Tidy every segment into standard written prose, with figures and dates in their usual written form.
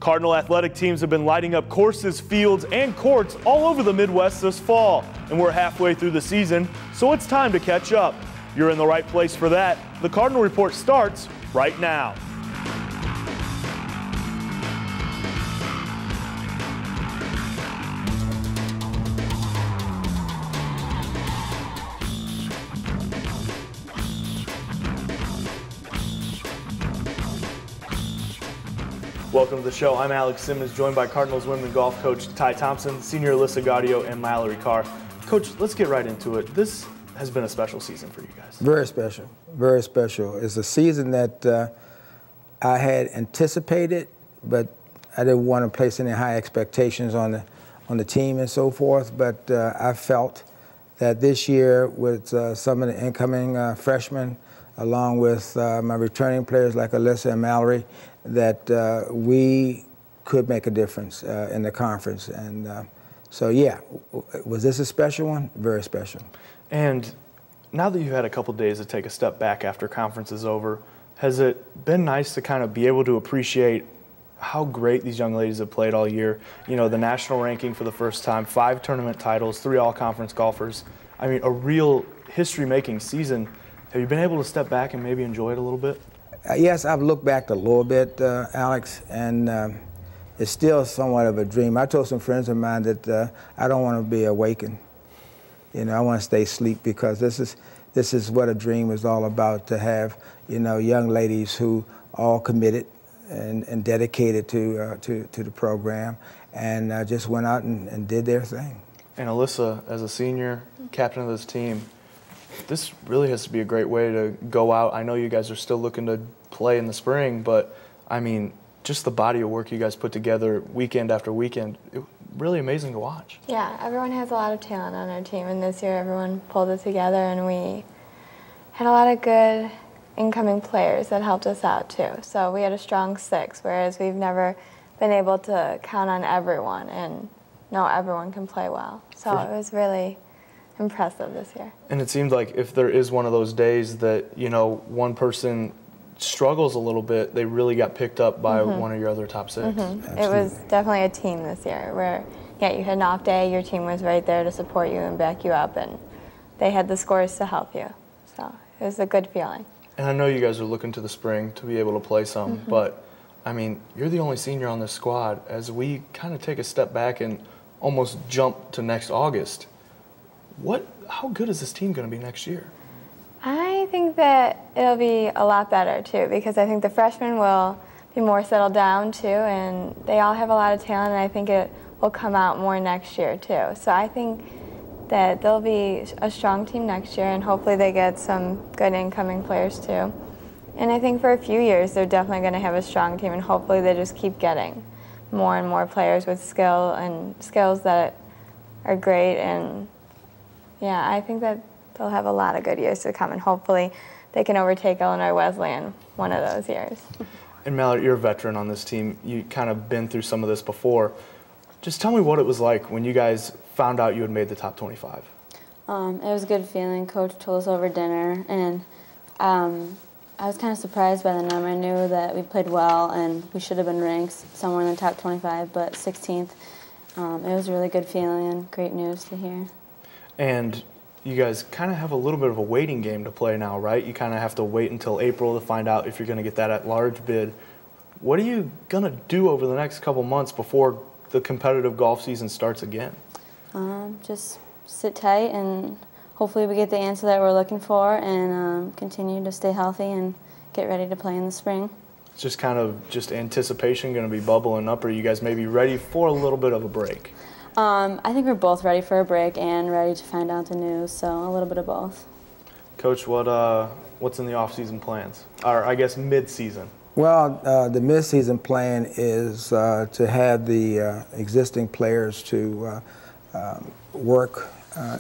Cardinal athletic teams have been lighting up courses, fields, and courts all over the Midwest this fall, and we're halfway through the season, so it's time to catch up. You're in the right place for that. The Cardinal Report starts right now. Welcome to the show. I'm Alex Simmons, joined by Cardinals women golf coach Ty Thompson, senior Alyssa Gaudio, and Mallory Carr. Coach, let's get right into it. This has been a special season for you guys. Very special, very special. It's a season that I had anticipated, but I didn't want to place any high expectations on the team and so forth. But I felt that this year, with some of the incoming freshmen, along with my returning players like Alyssa and Mallory, that we could make a difference in the conference. And so, yeah, was this a special one? Very special. And now that you've had a couple days to take a step back after conference is over, has it been nice to kind of be able to appreciate how great these young ladies have played all year? You know, the national ranking for the first time, 5 tournament titles, 3 all-conference golfers. I mean, a real history-making season. Have you been able to step back and maybe enjoy it a little bit? Yes, I've looked back a little bit, Alex, and it's still somewhat of a dream. I told some friends of mine that I don't want to be awakened. You know, I want to stay asleep, because this is what a dream is all about, to have, you know, young ladies who all committed and dedicated to the program, and just went out and did their thing. And Alyssa, as a senior captain of this team, this really has to be a great way to go out. I know you guys are still looking to play in the spring, but I mean, just the body of work you guys put together weekend after weekend, really amazing to watch. Yeah, everyone has a lot of talent on our team, and this year everyone pulled it together, and we had a lot of good incoming players that helped us out too. So we had a strong 6, whereas we've never been able to count on everyone and know everyone can play well. So it was really impressive this year. And it seemed like if there is one of those days that, you know, one person struggles a little bit, they really got picked up by one of your other top 6. It was definitely a team this year where, yeah, you had an off day, your team was right there to support you and back you up, and they had the scores to help you. So it was a good feeling. And I know you guys are looking to the spring to be able to play some, but I mean, you're the only senior on this squad. As we kind of take a step back and almost jump to next August, how good is this team going to be next year? I think that it'll be a lot better too, because I think the freshmen will be more settled down too, and they all have a lot of talent, and I think it will come out more next year too. So I think that they'll be a strong team next year, and hopefully they get some good incoming players too. And I think for a few years they're definitely going to have a strong team, and hopefully they just keep getting more and more players with skills that are great. And yeah, I think that they'll have a lot of good years to come, and hopefully they can overtake Illinois Wesleyan one of those years. And Mallory, you're a veteran on this team. You kind of been through some of this before. Just tell me what it was like when you guys found out you had made the top 25. It was a good feeling. Coach told us over dinner, and I was kind of surprised by the number. I knew that we played well, and we should have been ranked somewhere in the top 25, but 16th. It was a really good feeling and great news to hear. And you guys kind of have a little bit of a waiting game to play now, right? You kind of have to wait until April to find out if you're going to get that at-large bid. What are you going to do over the next couple months before the competitive golf season starts again? Just sit tight, and hopefully we get the answer that we're looking for, and continue to stay healthy and get ready to play in the spring. It's just kind of anticipation going to be bubbling up, or are you guys maybe ready for a little bit of a break? I think we're both ready for a break and ready to find out the news, so a little bit of both. Coach, what's in the off-season plans, or I guess mid-season? Well, the mid-season plan is to have the existing players to work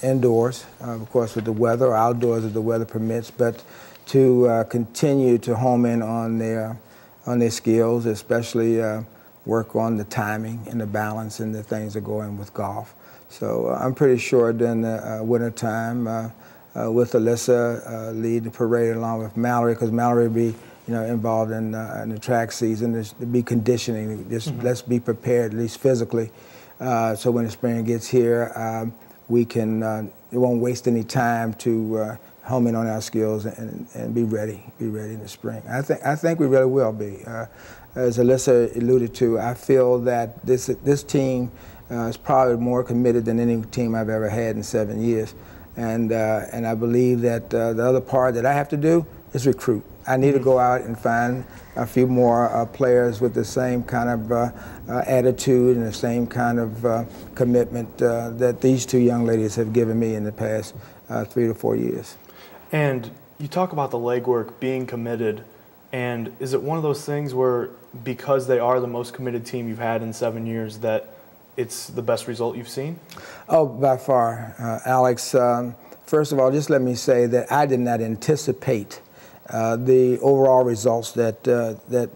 indoors, of course with the weather, or outdoors if the weather permits, but to continue to home in on their skills, especially work on the timing and the balance and the things that go in with golf. So I'm pretty sure during the wintertime with Alyssa lead the parade along with Mallory, because Mallory will be involved in the track season. To be conditioning, just let's be prepared, at least physically, so when the spring gets here, we can. It won't waste any time to home in on our skills and be ready in the spring. I think we really will be. As Alyssa alluded to, I feel that this team is probably more committed than any team I've ever had in 7 years, and I believe that the other part that I have to do is recruit. I need to go out and find a few more players with the same kind of attitude and the same kind of commitment that these two young ladies have given me in the past 3 to 4 years. And you talk about the legwork, being committed, and is it one of those things where because they are the most committed team you've had in 7 years that it's the best result you've seen? Oh, by far, Alex. First of all, just let me say that I did not anticipate the overall results that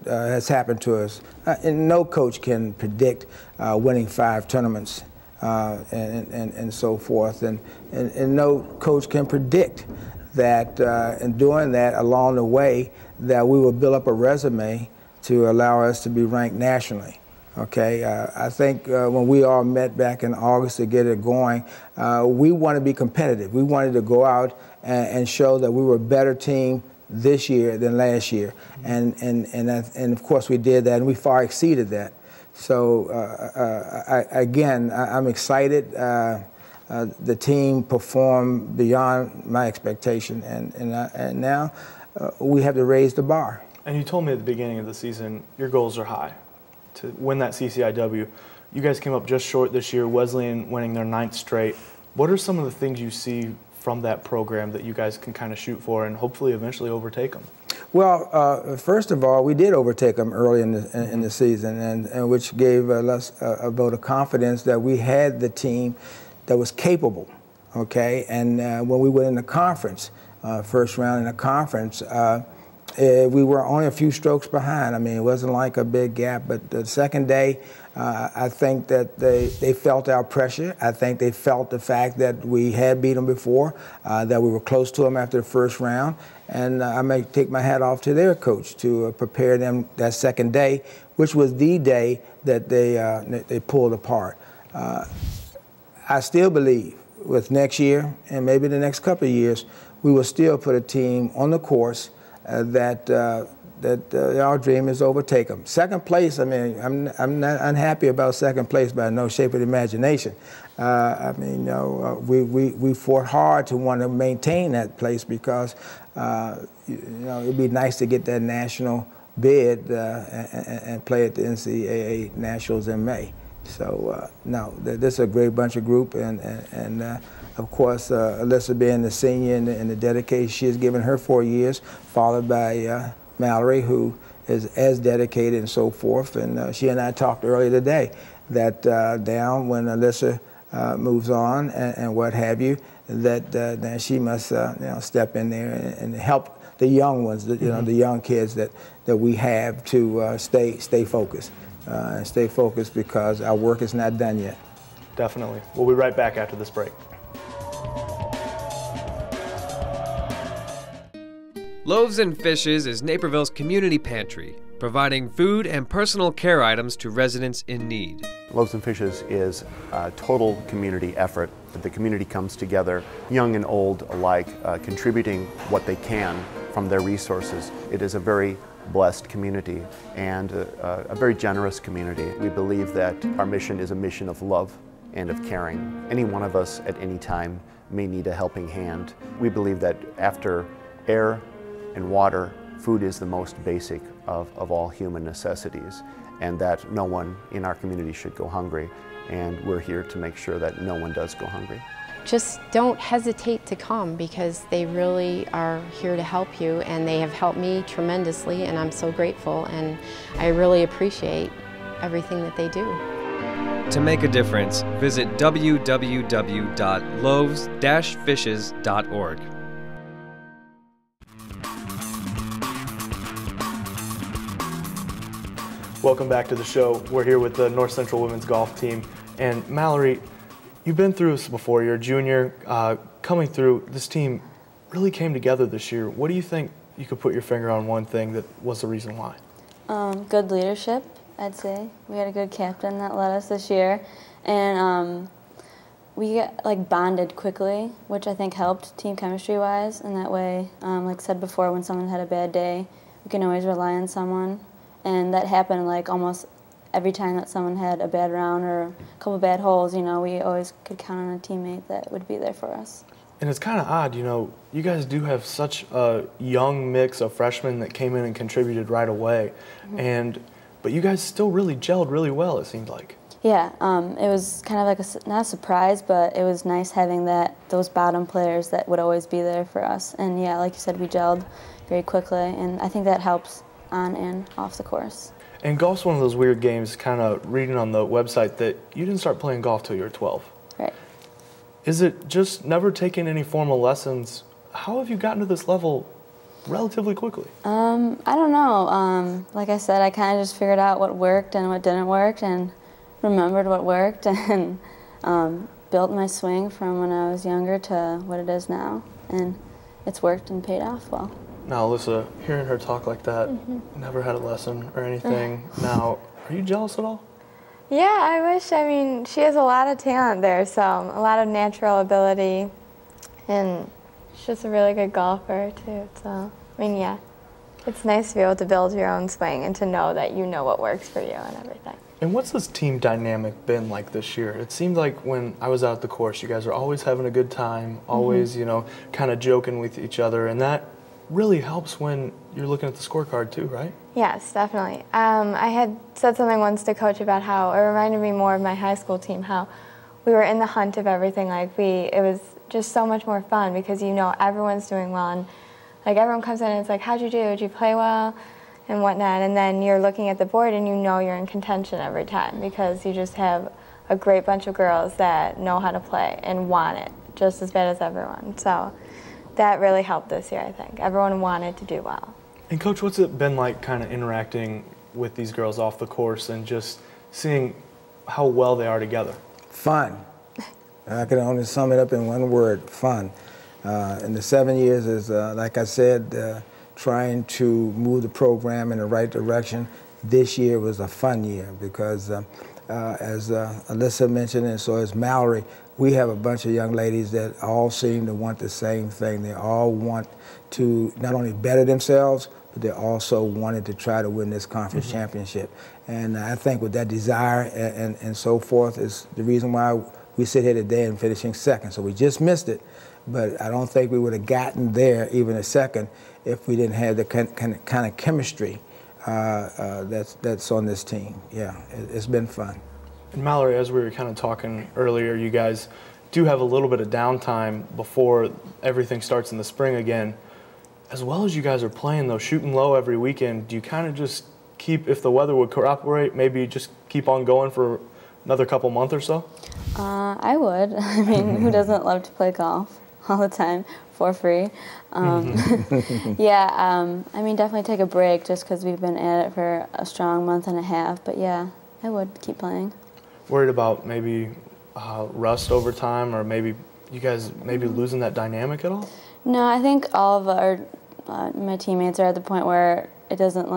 has happened to us. And no coach can predict winning 5 tournaments and so forth. And no coach can predict that in doing that along the way that we will build up a resume to allow us to be ranked nationally. Okay, I think when we all met back in August to get it going, we want to be competitive. We wanted to go out and show that we were a better team this year than last year, and of course we did that, and we far exceeded that. So I'm excited. The team performed beyond my expectation, and now we have to raise the bar. And you told me at the beginning of the season your goals are high to win that CCIW. You guys came up just short this year, Wesleyan winning their 9th straight. What are some of the things you see from that program that you guys can kind of shoot for and hopefully eventually overtake them? Well, first of all, we did overtake them early in the season, and which gave us a vote of confidence that we had the team that was capable, okay? And when we went in the conference, first round in the conference, we were only a few strokes behind. I mean, it wasn't like a big gap, but the second day, I think that they felt our pressure. I think they felt the fact that we had beat them before, that we were close to them after the first round, and I may take my hat off to their coach to prepare them that second day, which was the day that they pulled apart. I still believe with next year and maybe the next couple of years, we will still put a team on the course that our dream is overtake them. Second place, I mean, I'm not unhappy about second place by no shape of the imagination. I mean, we fought hard to want to maintain that place because, it'd be nice to get that national bid and play at the NCAA Nationals in May. So, no, this is a great bunch of group, and of course, Alyssa being the senior and the dedication she has given her 4 years, followed by Mallory, who is as dedicated and so forth. And she and I talked earlier today that down when Alyssa moves on and what have you, that she must step in there and help the young ones, the young kids that we have to stay focused. And stay focused because our work is not done yet. Definitely. We'll be right back after this break. Loaves and Fishes is Naperville's community pantry, providing food and personal care items to residents in need. Loaves and Fishes is a total community effort. The community comes together, young and old alike, contributing what they can from their resources. It is a very blessed community and a very generous community. We believe that our mission is a mission of love and of caring. Any one of us at any time may need a helping hand. We believe that after air and water, food is the most basic of all human necessities, and that no one in our community should go hungry, and we're here to make sure that no one does go hungry. Just don't hesitate to come because they really are here to help you, and they have helped me tremendously, and I'm so grateful, and I really appreciate everything that they do. To make a difference, visit www.loaves-fishes.org. Welcome back to the show. We're here with the North Central Women's Golf Team. And Mallory, you've been through this before. You're a junior coming through. This team really came together this year. What do you think, you could put your finger on one thing that was the reason why? Good leadership, I'd say. We had a good captain that led us this year, and we like bonded quickly, which I think helped team chemistry-wise. And that way, like I said before, when someone had a bad day, we can always rely on someone, and that happened like almost every time that someone had a bad round or a couple bad holes. You know, we always could count on a teammate that would be there for us. And it's kind of odd, you know, you guys do have such a young mix of freshmen that came in and contributed right away, but you guys still really gelled really well, it seemed like. Yeah, it was kind of like not a surprise, but it was nice having those bottom players that would always be there for us. And yeah, like you said, we gelled very quickly, and I think that helps on and off the course. And golf's one of those weird games, kind of reading on the website that you didn't start playing golf till you were 12. Right. Is it just never taking any formal lessons? How have you gotten to this level relatively quickly? I don't know. Like I said, I kind of just figured out what worked and what didn't work, and remembered what worked, and built my swing from when I was younger to what it is now, and it's worked and paid off well. Now, Alyssa, hearing her talk like that, never had a lesson or anything. Now, are you jealous at all? Yeah, I wish. I mean, she has a lot of talent there, so a lot of natural ability, and she's just a really good golfer too. So, I mean, yeah, it's nice to be able to build your own swing and to know that you know what works for you and everything. And what's this team dynamic been like this year? It seemed like when I was out at the course, you guys are always having a good time, always, you know, kind of joking with each other, and that really helps when you're looking at the scorecard too, right? Yes, definitely. I had said something once to Coach about how it reminded me more of my high school team, how we were in the hunt of everything. Like it was just so much more fun because you know everyone's doing well, and like everyone comes in and it's like, how'd you do? Did you play well? And whatnot. And then you're looking at the board and you know you're in contention every time because you just have a great bunch of girls that know how to play and want it just as bad as everyone. So that really helped this year, I think. Everyone wanted to do well. And Coach, what's it been like kind of interacting with these girls off the course and just seeing how well they are together? Fun. I can only sum it up in one word, fun. In the 7 years is, like I said, trying to move the program in the right direction. This year was a fun year because, as Alyssa mentioned and so as Mallory, we have a bunch of young ladies that all seem to want the same thing. They all want to not only better themselves, but they also wanted to try to win this conference championship. And I think with that desire and so forth is the reason why we sit here today and finishing second. So we just missed it, but I don't think we would have gotten there even a second if we didn't have the kind of chemistry that's on this team. Yeah, it's been fun. And Mallory, as we were kind of talking earlier, you guys do have a little bit of downtime before everything starts in the spring again. As well as you guys are playing, though, shooting low every weekend, do you kind of just keep, if the weather would cooperate, maybe just keep on going for another couple months or so? I would. I mean, who doesn't love to play golf all the time for free? Yeah, I mean, definitely take a break just because we've been at it for a strong month and a half. But yeah, I would keep playing. Worried about maybe rust over time, or maybe you guys maybe losing that dynamic at all? No, I think all of our my teammates are at the point where it doesn't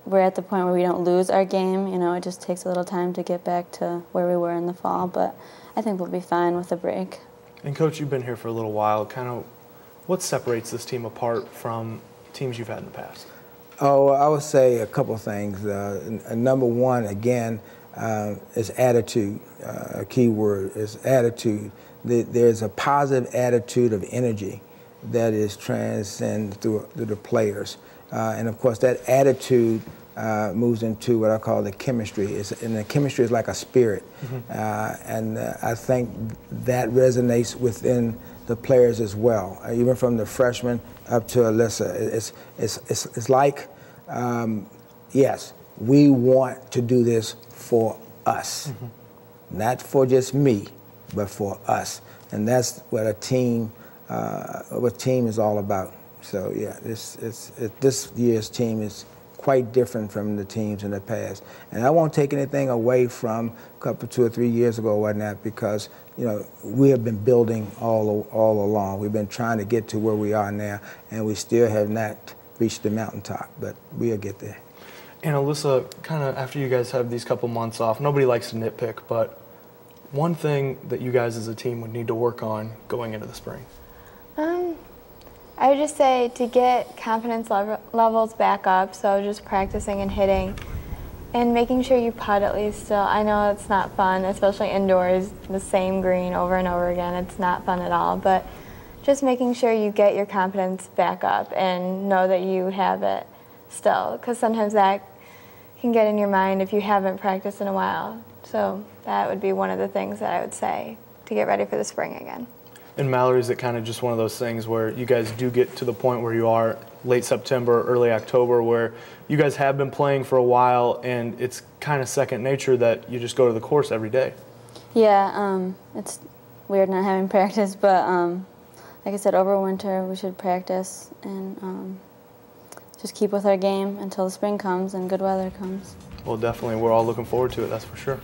we're at the point where we don't lose our game. You know, it just takes a little time to get back to where we were in the fall, but I think we'll be fine with a break. And Coach, you've been here for a little while. Kind of what separates this team apart from teams you've had in the past? Oh, I would say a couple of things. Number one, again, is attitude. A key word is attitude. There's a positive attitude of energy that is transcended through the players. And of course, that attitude moves into what I call the chemistry. And the chemistry is like a spirit. And I think that resonates within the players as well, even from the freshmen up to Alyssa. It's like, yes, we want to do this for us. Not for just me, but for us. And that's what a team is all about. So yeah, this year's team is quite different from the teams in the past. And I won't take anything away from a couple, 2 or 3 years ago or whatnot, because you know we have been building all along. We've been trying to get to where we are now, and we still have not reach the mountaintop, but we'll get there. And Alyssa, kind of after you guys have these couple months off, nobody likes to nitpick, but one thing that you guys as a team would need to work on going into the spring? I would just say to get confidence levels back up, so just practicing and hitting and making sure you putt at least still. I know it's not fun, especially indoors, the same green over and over again. It's not fun at all, but just making sure you get your confidence back up and know that you have it still, because sometimes that can get in your mind if you haven't practiced in a while. So that would be one of the things that I would say to get ready for the spring again. And Mallory, is it kind of just one of those things where you guys do get to the point where you are late September, early October, where you guys have been playing for a while and it's kind of second nature that you just go to the course every day? Yeah, it's weird not having practice, but like I said, over winter we should practice and just keep with our game until the spring comes and good weather comes. Well, definitely. We're all looking forward to it, that's for sure.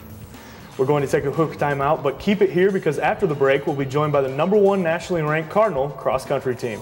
We're going to take a quick timeout, but keep it here because after the break, we'll be joined by the #1 nationally ranked Cardinal cross-country team.